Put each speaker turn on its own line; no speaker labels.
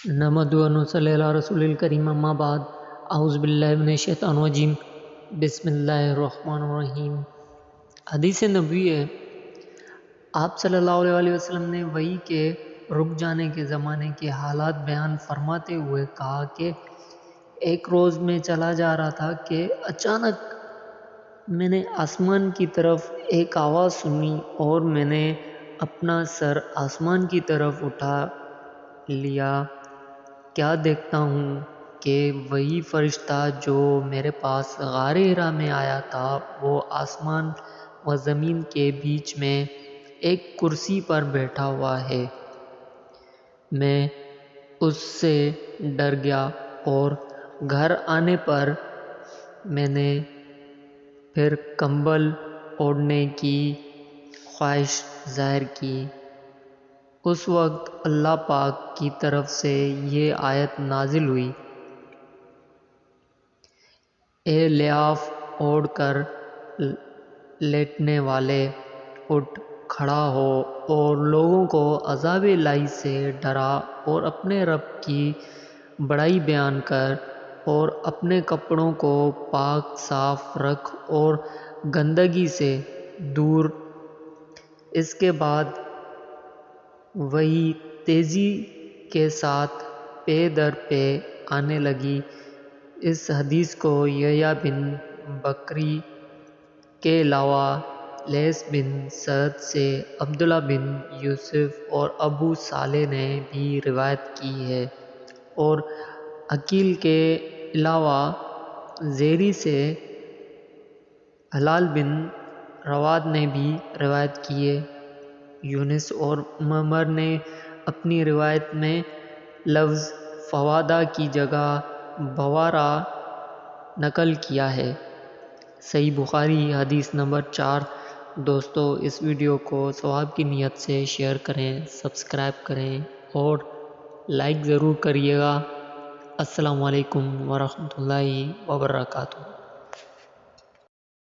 نحمدہ و نصلی علی رسول الکریم اما بعد اعوذ باللہ من الشیطان الرجیم بسم اللہ الرحمن الرحیم۔ حدیث نبوی ہے، آپ صلی اللہ علیہ وسلم نے وحی کے رک جانے کے زمانے کے حالات بیان فرماتے ہوئے کہا کہ ایک روز میں چلا جا رہا تھا کہ اچانک میں نے آسمان کی طرف ایک آواز سنی اور میں نے اپنا سر آسمان کی طرف اٹھا لیا۔ کیا دیکھتا ہوں کہ وہی فرشتہ جو میرے پاس غار حرا میں آیا تھا وہ آسمان و زمین کے بیچ میں ایک کرسی پر بیٹھا ہوا ہے۔ میں اس سے ڈر گیا اور گھر آنے پر میں نے پھر کمبل اوڑھنے کی خواہش ظاہر کی۔ اس وقت اللہ پاک کی طرف سے یہ آیت نازل ہوئی، اے لحاف اوڑھ کر لیٹنے والے، اٹھ کھڑا ہو اور لوگوں کو عذاب الہی سے ڈرا اور اپنے رب کی بڑائی بیان کر اور اپنے کپڑوں کو پاک صاف رکھ اور گندگی سے دور۔ اس کے بعد وحی تیزی کے ساتھ پے در پے آنے لگی۔ اس حدیث کو یحییٰ بن بکیر کے علاوہ لیث بن سعد سے عبداللہ بن یوسف اور ابو صالح نے بھی روایت کی ہے اور عقیل کے علاوہ زہری سے ہلال بن رواد نے بھی روایت کی ہے۔ یونس اور معمر نے اپنی روایت میں لفظ فوادہ کی جگہ بوارا نقل کیا ہے۔ صحیح بخاری حدیث نمبر 4۔ دوستو، اس ویڈیو کو ثواب کی نیت سے شیئر کریں، سبسکرائب کریں اور لائک ضرور کریے گا۔ السلام علیکم ورحمۃ اللہ وبرکاتہ۔